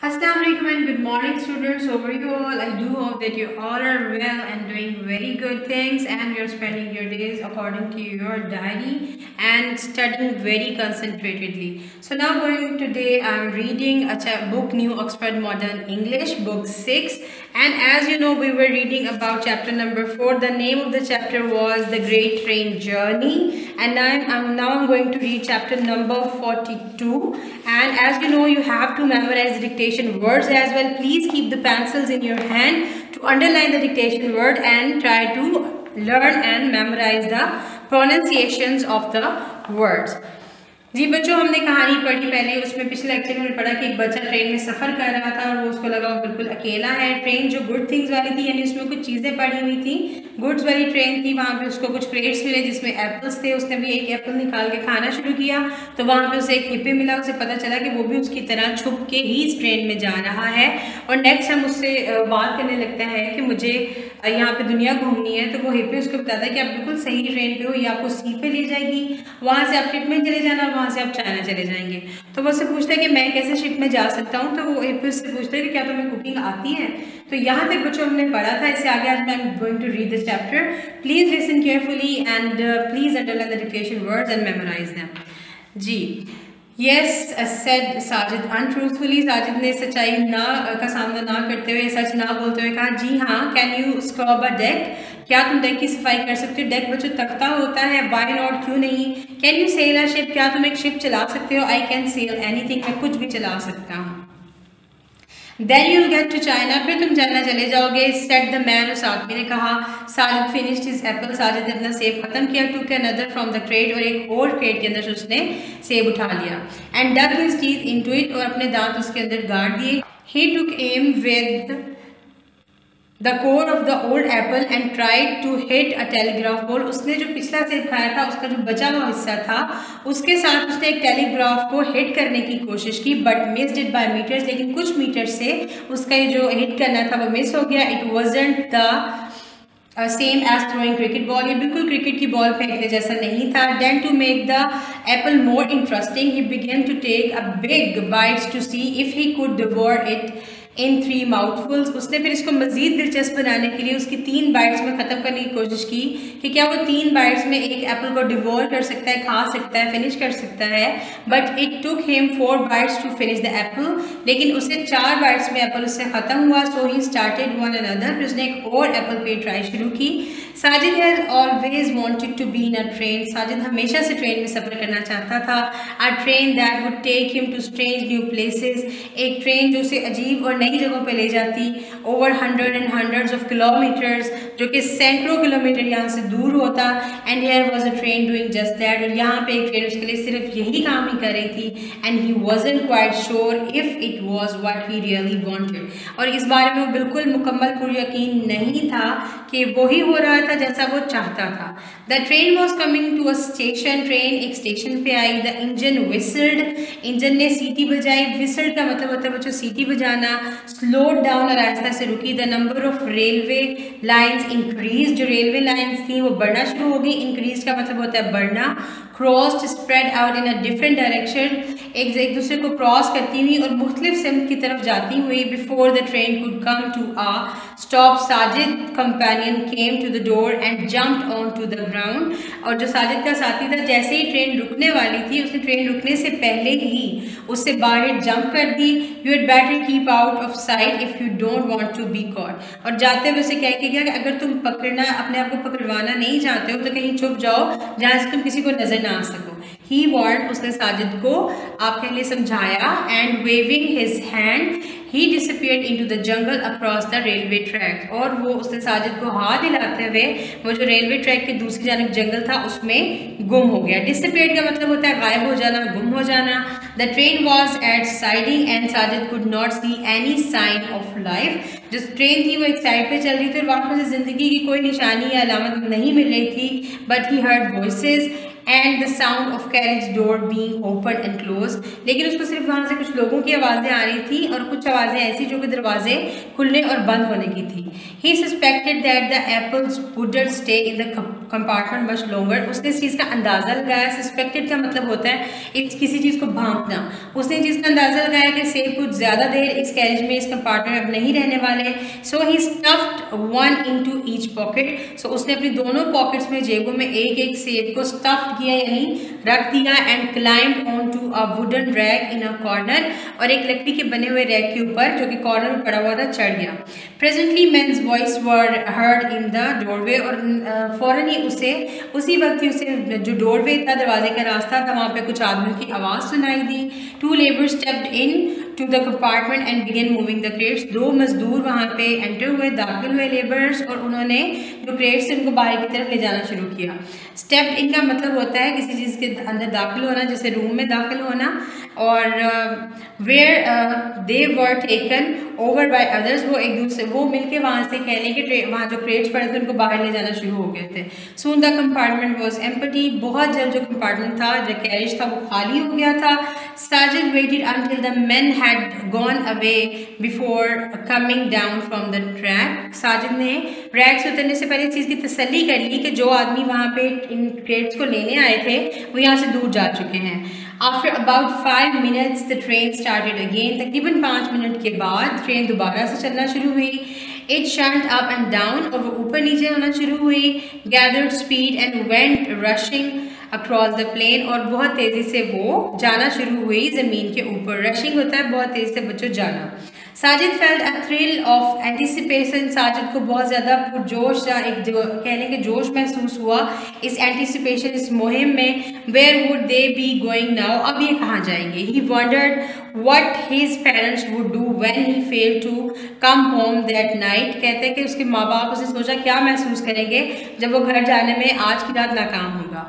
Assalamu alaikum and good morning students. Over you all. I do hope that you all are well and doing very good things and you're spending your days according to your diary and studying very concentratedly. So now going today I'm reading a book New Oxford Modern English book 6, and as you know we were reading about chapter number 4. The name of the chapter was The Great Train Journey, and I'm going to read chapter number 42. And as you know, you have to memorize the dictation words as well. Please keep the pencils in your hand to underline the dictation word and try to learn and memorize the pronunciations of the words. जी बच्चों, हमने कहानी पढ़ी पहले। उसमें पिछले lecture में पढ़ा कि एक बच्चा ट्रेन में सफ़र कर रहा था और वो उसको लगा वो बिल्कुल अकेला है। ट्रेन जो गुड थिंग्स वाली थी, यानी उसमें कुछ चीज़ें पड़ी हुई थी, गुड्स वाली ट्रेन थी। वहाँ पे उसको कुछ क्रेट्स मिले जिसमें एप्पल्स थे। उसने भी एक एप्पल निकाल के खाना शुरू किया तो वहाँ पे उसे एक हिप्पी मिला। उसे पता चला कि वो भी उसकी तरह छुप के ही इस ट्रेन में जा रहा है। और नेक्स्ट हम उससे बात करने लगता है कि मुझे यहाँ पे दुनिया घूमनी है। तो वो हिप्पी उसको बताता है कि आप बिल्कुल सही ट्रेन पे हो, ये आपको सी पे ले जाएगी, वहाँ से आप शिप में चले जाना और वहाँ से आप चाइना चले जाएंगे। तो वो उससे पूछता है कि मैं कैसे शिप में जा सकता हूँ। तो वो हिप्पी उससे पूछता है कि क्या तुम्हें कुकिंग आती है। तो यहाँ तक बच्चों हमने पढ़ा था। इससे आगे आज मैं going to read the chapter. Please listen carefully and please underline the dictation words and memorise them. जी Yes, said Sajid untruthfully. Sajid ने सच्चाई ना का सामना ना करते हुए, सच ना बोलते हुए कहा जी हाँ। Can you scrub a deck, क्या तुम डेक की सफाई कर सकते हो। डेक बच्चों तख्ता होता है। वाई नॉट, क्यों नहीं। Can you sell a ship, क्या तुम एक शिप चला सकते हो। आई कैन सेल एनीथिंग, मैं कुछ भी चला सकता हूँ। Then you'll get to China, फिर तुम चाइना चले जाओगे। सेट द मैन, उस आदमी ने कहा। Sajid finished his Apple, Sajid ने अपना सेब खत्म किया। Took another from the crate, और एक और क्रेट के अंदर से उसने सेब उठा लिया। And dug his teeth into it, और अपने दांत उसके अंदर गाड़ दिए। He took aim with the core of the old apple and tried to hit a telegraph pole, उसने जो पिछला सेब खाया था उसका जो बचा हुआ हिस्सा था उसके साथ उसने एक टेलीग्राफ को हिट करने की कोशिश की, but missed it by metres, लेकिन कुछ मीटर से उसका जो हिट करना था वो मिस हो गया। It wasn't the same as throwing cricket ball, ये बिल्कुल क्रिकेट की बॉल फेंकने जैसा नहीं था। Then to make the apple more interesting he began to take a big bites to see if he could devour it in 3 mouthfuls, उसने फिर इसको मज़ीद दिलचस्प बनाने के लिए उसकी 3 बाइट्स में ख़त्म करने की कोशिश की कि क्या वो 3 बाइट्स में एक एप्पल को डिवोर कर सकता है, खा सकता है, फिनिश कर सकता है। But it took him 4 bites to finish the apple, लेकिन उसे 4 बाइट्स में एप्पल उससे ख़त्म हुआ। So he started one another, फिर उसने एक और एप्पल पे ट्राई शुरू की। Sajid has always wanted to be in a train, Sajid हमेशा से ट्रेन में सफ़र करना चाहता था। A train that would take him to strange new places, एक ट्रेन जो उसे अजीब और नई जगहों पे ले जाती। Over 100 and hundreds of kilometers, जो कि सैकड़ों किलोमीटर यहाँ से दूर होता। And here was a train doing just that, और यहाँ पे एक ट्रेन उसके लिए सिर्फ यही काम ही कर रही थी। And he wasn't quite sure if it was what he really wanted, और इस बारे में वो बिल्कुल मुकम्मल पुर यकीन नहीं था कि वही हो रहा था जैसा वो चाहता था। The train was coming to a station, train एक स्टेशन पे आई। द इंजन विसल्ड, इंजन ने सीटी बजाई। विसल्ड का मतलब होता है बच्चों सीटी बजाना। स्लोड डाउन, रास्ता से रुकी। The number of railway lines increase, जो रेलवे लाइन्स थी वो बढ़ना शुरू हो गई। इंक्रीज का मतलब होता है बढ़ना। Crossed, spread out in a different direction, एक दूसरे को क्रॉस करती हुई और मुख्तलिफ सिमत की तरफ जाती हुई। Before the train could come to a stop, Sajid companion came to the door and jumped on to the ground, और जो साजिद का साथी था जैसे ही ट्रेन रुकने वाली थी उसने ट्रेन रुकने से पहले ही उससे बाहर जंप कर दी। You had better keep out of sight if you don't want to be caught, और जाते हुए उसे कह के गया कि अगर तुम पकड़ना अपने आप को पकड़वाना नहीं चाहते हो तो कहीं छुप जाओ जहाँ से तुम किसी को नजर ना आ सको। ही वार्न, उसने साजिद को आपके लिए समझाया। And waving his hand he disappeared into the jungle across the railway track, और वो उसने साजिद को हाथ हिलाते हुए वो जो रेलवे ट्रैक के दूसरी जानब जंगल था उसमें गुम हो गया। डिसअपियर्ड का मतलब होता है गायब हो जाना, गुम हो जाना। The train was at siding and Sajid could not see any sign of life, जो ट्रेन थी वो एक साइड पे चल रही थी और वहाँ पर ज़िंदगी की कोई निशानी या अलामत नहीं मिल रही थी। But he heard voices and the sound of carriage door being open and close. लेकिन उसको सिर्फ वहाँ से कुछ लोगों की आवाज़ें आ रही थी और कुछ आवाज़ें ऐसी जो कि दरवाजे खुलने और बंद होने की थी। He suspected that the apples wouldn't stay in the compartment much longer. उसने इस चीज़ का अंदाज़ा लगाया। सस्पेक्टेड का मतलब होता है किसी चीज़ को भांपना। उसने चीज़ का अंदाज़ा लगाया कि सेब कुछ ज़्यादा देर इस कैरेज में, इस कंपार्टमेंट में नहीं रहने वाले। So he stuffed one into each pocket. So उसने अपनी दोनों पॉकेट्स में, जेबों में एक एक सेब को स्टफ्ड किया यानी रख दिया। And climbed on to a wooden rack in a corner, और एक लकड़ी के बने हुए रैक के ऊपर जो कि कॉर्नर में पड़ा हुआ था चढ़ गया। Presently men's voice were heard in the doorway, और फौरन ही उसे उसी वक्त ही उसे जो डोरवे था, दरवाजे का रास्ता था, वहाँ पे कुछ आदमियों की आवाज़ सुनाई दी। Two labours stepped into the compartment and began moving the crates. दो मजदूर वहाँ पे एंटर हुए, दाखिल हुए लेबर्स, और उन्होंने जो क्रेट्स थे उनको बाहर की तरफ ले जाना शुरू किया। स्टेप्ड इन का मतलब होता है किसी चीज़ के अंदर दाखिल होना, जैसे रूम में दाखिल होना। और where they were taken over by others, वो एक दूसरे वो मिलके वहाँ से कह लें कि वहाँ जो क्रेट्स पड़े थे उनको बाहर ले जाना शुरू हो गए थे। Soon the compartment was empty. बहुत जल्द जो कंपार्टमेंट था, जो कैरेज था, वो खाली हो गया था। Sajid waited until the men had gone away before coming down from the track. Sajid ने रैक से उतरने से पहले इस चीज़ की तसल्ली कर ली कि जो आदमी वहाँ पे इन क्रेट्स को लेने आए थे वो यहाँ से दूर जा चुके हैं। After about 5 minutes, the train started again. तकरीबन 5 मिनट के बाद ट्रेन दोबारा से चलना शुरू हुई। It shunted up and down, और वो ऊपर नीचे होना शुरू हुई। Gathered speed and went rushing across the plain, और बहुत तेज़ी से वो जाना शुरू हुई ज़मीन के ऊपर। रशिंग होता है बहुत तेज़ी से बच्चों जाना। Sajid felt a thrill of anticipation. Sajid को बहुत ज़्यादा पुरजोश या एक जो कह लें कि जोश महसूस हुआ इस एंटिसिपेशन, इस मुहिम में। Where would they be going now, अब ये कहाँ जाएंगे। He wondered what his parents would do when he failed to come home that night. कहते हैं कि उसके माँ बाप उसने सोचा क्या महसूस करेंगे जब वो घर जाने में आज की रात नाकाम होगा।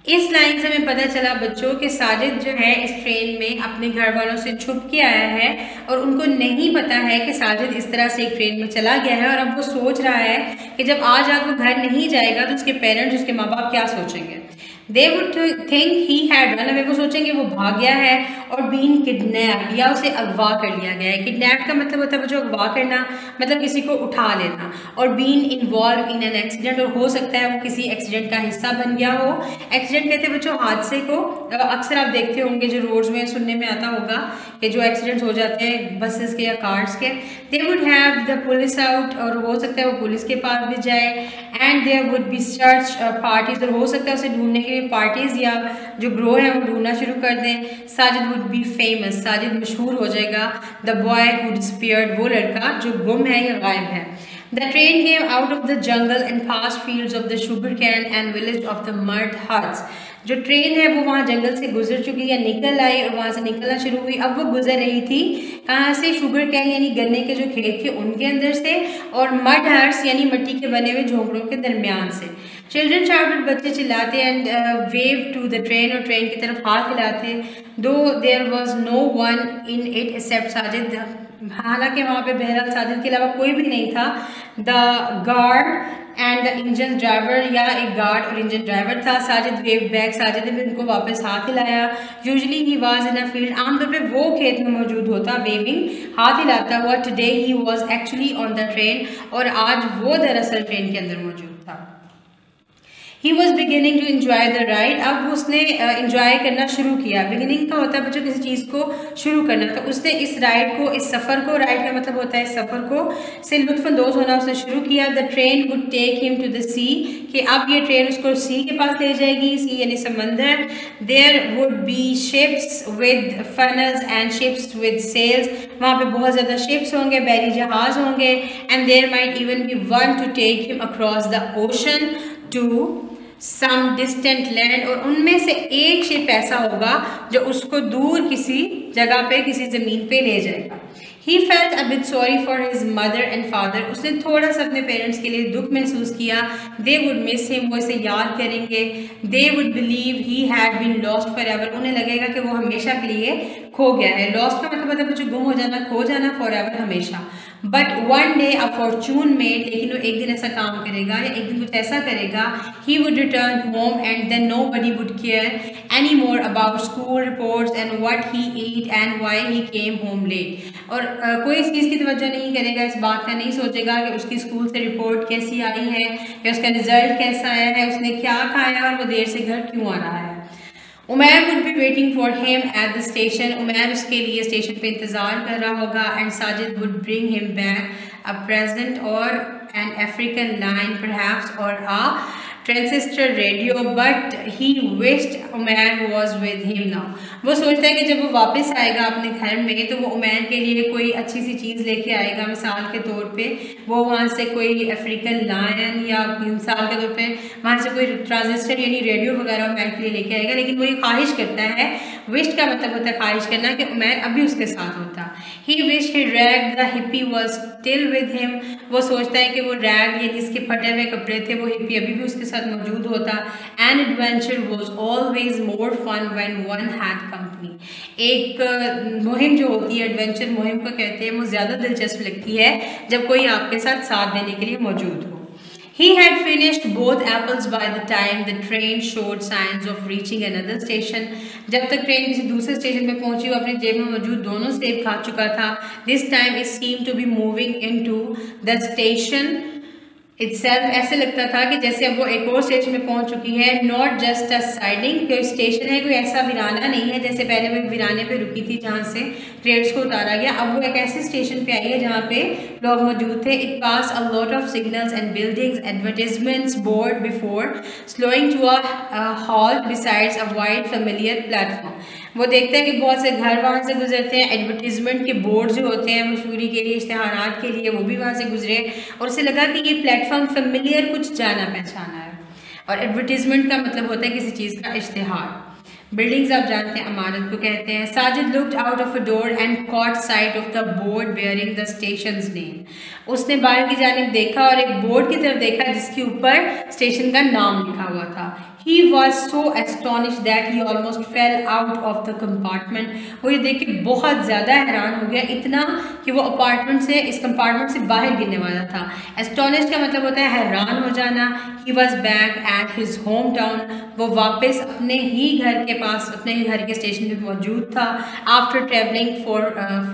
इस लाइन से हमें पता चला बच्चों कि साजिद जो है इस ट्रेन में अपने घर वालों से छुप के आया है, और उनको नहीं पता है कि साजिद इस तरह से एक ट्रेन में चला गया है। और अब वो सोच रहा है कि जब आज रात वो घर नहीं जाएगा तो उसके पेरेंट्स, उसके माँ बाप क्या सोचेंगे। They would think he had run away, वो सोचेंगे वो भाग गया है। और बीन किडनैप, या उसे अगवा कर लिया गया है। किडनैप का मतलब होता है बच्चों अगवा करना, मतलब किसी को उठा लेना। और been involve in an accident, और हो सकता है वो किसी एक्सीडेंट का हिस्सा बन गया हो। एक्सीडेंट कहते हैं बच्चों हादसे को। अक्सर आप देखते होंगे जो रोड्स में सुनने में आता होगा कि जो एक्सीडेंट्स हो जाते हैं बसेस के या कार्स के। They would have the police out, और हो सकता है वो पुलिस के पास भी जाए। And there would be search parties, और हो सकता है उसे ढूंढने के पार्टीज या जो ग्रोह है वो ढूंढना शुरू कर दें। Sajid would be famous, Sajid मशहूर हो जाएगा। द बॉय हु डिसअपीयर्ड, वो लड़का जो गुम है या गायब है। The train came out of the jungle and past fields of the sugarcane and village of the mud huts. जो ट्रेन है वो वहाँ जंगल से गुजर चुकी है, निकल आई और वहाँ से निकलना शुरू हुई। अब वो गुजर रही थी कहाँ से, शुगर कैन यानी गन्ने के जो खेत थे उनके अंदर से, और मड हट्स यानी मिट्टी के बने हुए झोंपड़ों के दरमियान से। चिल्ड्रन शाउटेड, बच्चे चिल्लाते, and wave to the train, और ट्रेन की तरफ हाथ हिलाते। Though there was no one in it except Sajid, हालांकि वहाँ पे बहरहाल साजिद के अलावा कोई भी नहीं था। The guard and the engine driver, या एक गार्ड और इंजन ड्राइवर था। साजिद वेव बैक, साजिद ने भी उनको वापस हाथ हिलाया। Usually he was in a field, आमतौर पे वो खेत में मौजूद होता, वेविंग हाथ हिलाता हुआ। Today he was actually on the train, और आज वो दरअसल ट्रेन के अंदर मौजूद था। He was beginning to enjoy the ride, अब उसने इंजॉय करना शुरू किया। बिगिनिंग का होता है बच्चों किसी चीज़ को शुरू करना, तो उसने इस राइड को, इस सफ़र को, राइड का मतलब होता है इस सफ़र को, से लुत्फ़अंदोज़ होना उसने शुरू किया। The train would take him to the sea, कि अब ये ट्रेन उसको सी के पास ले जाएगी, सी यानी समंदर। There would be ships with funnels and ships with sails, वहाँ पे बहुत ज़्यादा शिप्स होंगे, बैरी जहाज़ होंगे। And there might even be one to take him across the ocean to some distant land, और उनमें से एक शिप ऐसा होगा जो उसको दूर किसी जगह पे, किसी ज़मीन पे ले जाएगा। He felt a bit sorry for his mother and father, उसने थोड़ा सा अपने पेरेंट्स के लिए दुख महसूस किया। They would miss him, वो इसे याद करेंगे। They would believe he had been lost forever, उन्हें लगेगा कि वो हमेशा के लिए खो गया है। लॉस्ट का मतलब होता है बच्चों गुम हो जाना, खो जाना, फॉरएवर हमेशा। But one day a Fortune made, लेकिन वो एक दिन ऐसा काम करेगा या एक दिन कुछ ऐसा करेगा, he would return home and then nobody would care any more about school reports and what he eat and why he came home late. और कोई इस चीज़ की तवज्जो नहीं करेगा, इस बात का नहीं सोचेगा कि उसकी स्कूल से रिपोर्ट कैसी आई है या उसका रिजल्ट कैसा आया है, उसने क्या खाया और वो देर से घर क्यों आ रहा है। Umair would be waiting for him at the station, Umair उसके लिए स्टेशन पे इंतज़ार कर रहा होगा। And Sajid would bring him back a present or an African lion perhaps or a transistor radio, but he wished Umair was with him now. वो सोचता है कि जब वो वापस आएगा अपने घर में तो वो उमैर के लिए कोई अच्छी सी चीज़ लेके आएगा। मिसाल के तौर पे वो वहाँ से कोई अफ्रीकन लायन या मिसाल के तौर पे वहाँ से कोई ट्रांजिस्टर यानी रेडियो वगैरह उमैर के लिए लेके आएगा। लेकिन वो ये ख्वाहिश करता है, विश का मतलब होता है ख्वाहिश करना, कि उमैर अभी उसके साथ होता। He wish he Rag the Hippie was still with him. वो सोचता है कि वो रैग यानी इसके फटे हुए कपड़े थे, वो हिप्पी अभी भी उसके साथ मौजूद होता। And adventure was always more fun when one had company. एक मुहिम जो होती है, एडवेंचर मुहिम को कहते हैं, वो ज़्यादा दिलचस्प लगती है जब कोई आपके साथ देने के लिए मौजूद हो। He had finished both apples by the time the train showed signs of reaching another station. जब तक ट्रेन किसी दूसरे स्टेशन पे पहुंची, वो अपने जेब में मौजूद दोनों सेब खा चुका था। This time it seemed to be moving into the station itself. ऐसे लगता था कि जैसे अब वो एक और स्टेशन में पहुंच चुकी है। नॉट जस्ट अ साइडिंग, कोई स्टेशन है, कोई ऐसा वीराना नहीं है जैसे पहले वो वीराने पे रुकी थी जहाँ से ट्रेड्स को उतारा गया। अब वो एक ऐसे स्टेशन पे आई है जहाँ पे लोग मौजूद थे। It pass a lot of signals and buildings, advertisements board before slowing to a halt besides a wide familiar platform. वो देखते हैं कि बहुत से घर वहाँ से गुजरते हैं, एडवर्टीजमेंट के बोर्ड जो होते हैं मशहूरी के लिए, इश्तिहारात के लिए, वो भी वहाँ से गुजरे और उसे लगा कि ये प्लेटफॉर्म फेमिलियर, कुछ जाना पहचाना है। और एडवर्टीजमेंट का मतलब होता है किसी चीज़ का इश्तिहार। बिल्डिंग्स आप जानते हैं इमारत को कहते हैं। Sajid looked out of a door and caught sight of the board bearing the station's name. उसने बाहर की जानिब देखा और एक बोर्ड की तरफ देखा जिसके ऊपर स्टेशन का नाम लिखा हुआ था। He was so astonished that he almost fell out of the compartment. वो ये देख के बहुत ज़्यादा हैरान हो गया, इतना कि वो अपार्टमेंट से, इस कंपार्टमेंट से बाहर गिरने वाला था। Astonished का मतलब होता है हैरान हो जाना। He was back at his hometown. वो वापस अपने ही घर के पास, अपने ही घर के स्टेशन पे मौजूद था। After traveling for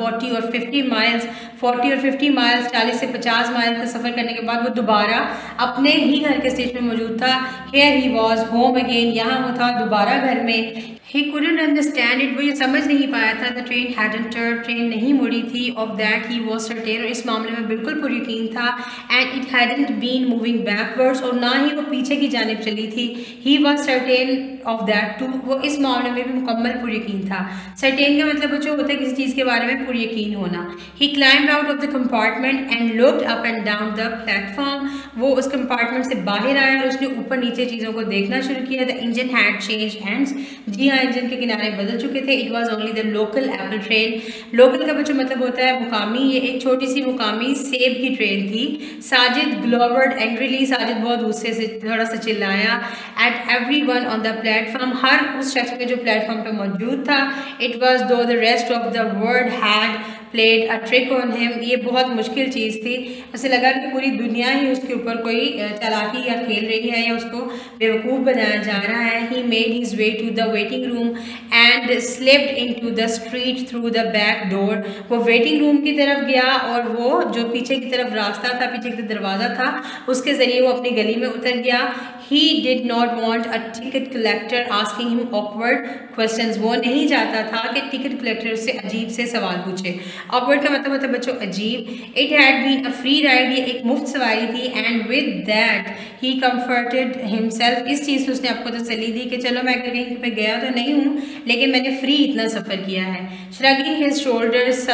40 और 50 miles, 40 और 50 miles 40 से 50 माइल का सफ़र करने के बाद वो दोबारा अपने ही घर के स्टेशन में मौजूद था। Here he was home again, यहाँ वो था दोबारा घर में। He couldn't understand it, वो ये समझ नहीं पाया था। The train hadn't turned, train नहीं मुड़ी थी। Of that he was certain, और इस मामले में बिल्कुल पूरी यकीन था। And it hadn't been moving backwards, और ना ही वो पीछे की जानिब चली थी। He was certain of that too, वो इस मामले में भी मुकम्मल पूरी यकीन था। Certain का मतलब जो होता है किसी चीज़ के बारे में पूरी यकीन होना। He climbed out of the compartment and looked up and down the platform, वो उस कंपार्टमेंट से बाहर आया और उसने ऊपर नीचे चीज़ों को देखना शुरू किया। The engine had changed hands, जी हाँ, इंजन के किनारे बदल चुके थे। It was only the local Apple train. Local का जो मतलब होता है मुकामी, ये एक छोटी सी मुकामी सेब की ट्रेन थी। साजिद ग्लोवर्ड एंग्रीली, साजिद बहुत गुस्से से थोड़ा सा चिल्लाया। At every one on the platform, हर उस शख्स पे जो प्लेटफॉर्म पे मौजूद था। It was though the rest of the world had played a trick on him, ये बहुत मुश्किल चीज़ थी। उसे लगा कि पूरी दुनिया ही उसके ऊपर कोई चालाकी या खेल रही है या उसको बेवकूफ़ बनाया जा रहा है। He made his way to the waiting room and slipped into the street through the back door. वो वेटिंग रूम की तरफ गया और वो जो पीछे की तरफ रास्ता था, पीछे की तरफ दरवाज़ा था, उसके ज़रिए वो अपनी गली में उतर गया। He did not want a ticket collector asking him awkward questions, वो नहीं चाहता था कि टिकट कलेक्टर उससे अजीब से सवाल पूछे। ऑकवर्ड का मतलब होता है बच्चों अजीब। It had been a free ride, ये एक मुफ्त सवारी थी। And with that he comforted himself, इस चीज़ से उसने आपको तसल्ली दी कि चलो मैं कहीं पे गया तो नहीं हूँ लेकिन मैंने फ्री इतना सफ़र किया है। Shrugging his shoulders,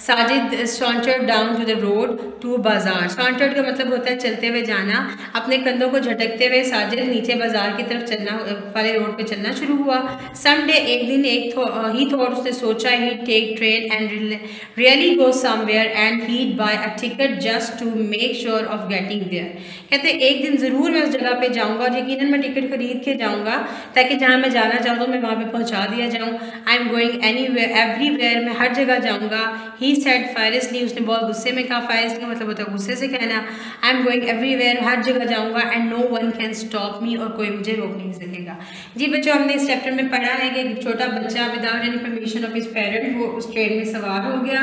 Sajid sauntered down to the road to बाजार। sauntered का मतलब होता है चलते हुए जाना। अपने कंधों को झटकते हुए साजिद नीचे बाजार की तरफ चलना वाले रोड पे चलना शुरू हुआ। Someday एक दिन he thought उसने सोचा he'd take train and really go somewhere and he'd buy a ticket just to make sure of getting there। कहते एक दिन ज़रूर मैं उस जगह पे जाऊंगा और यकीनन मैं टिकट खरीद के जाऊंगा ताकि जहाँ मैं जाना चाहता हूँ मैं वहाँ पे पहुँचा दिया जाऊँ। आई एम गोइंग एनीवेयर एवरीवेयर, मैं हर जगह जाऊँगा। ही सेड फायरसली, उसने बहुत गुस्से में कहा। फायरसली का मतलब होता है गुस्से से कहना। आई एम गोइंग एवरीवेयर, हर जगह जाऊँगा। And no one can stop me, और कोई मुझे रोक नहीं सकेगा। जी बच्चों, हमने इस चैप्टर में पढ़ा है कि एक छोटा बच्चा without any permission of his parent वो उस ट्रेन में सवार हो गया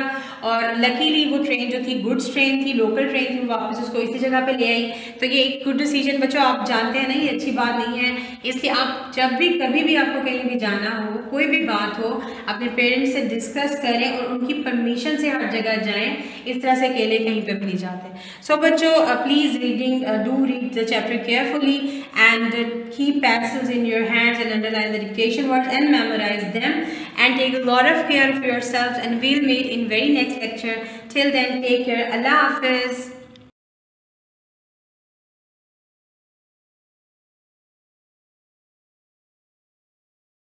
और लकीली वो ट्रेन जो थी गुड्स ट्रेन थी, लोकल ट्रेन थी, वापस उसको इसी जगह पे ले आई। तो ये एक गुड डिसीजन बच्चों, आप जानते हैं ना ये अच्छी बात नहीं है, इसलिए आप जब भी कभी भी आपको कहीं भी जाना हो, कोई भी बात हो, अपने पेरेंट्स से डिस्कस करें और उनकी परमिशन से हर जगह जाएं। इस तरह से अकेले कहीं पे भी नहीं जाते। सो बच्चों please do read the chapter carefully and keep pencils in your hands and underline the dictation words and memorize them and take a lot of care of yourselves, and we'll meet in very next lecture. Till then, take care. Allah Hafiz.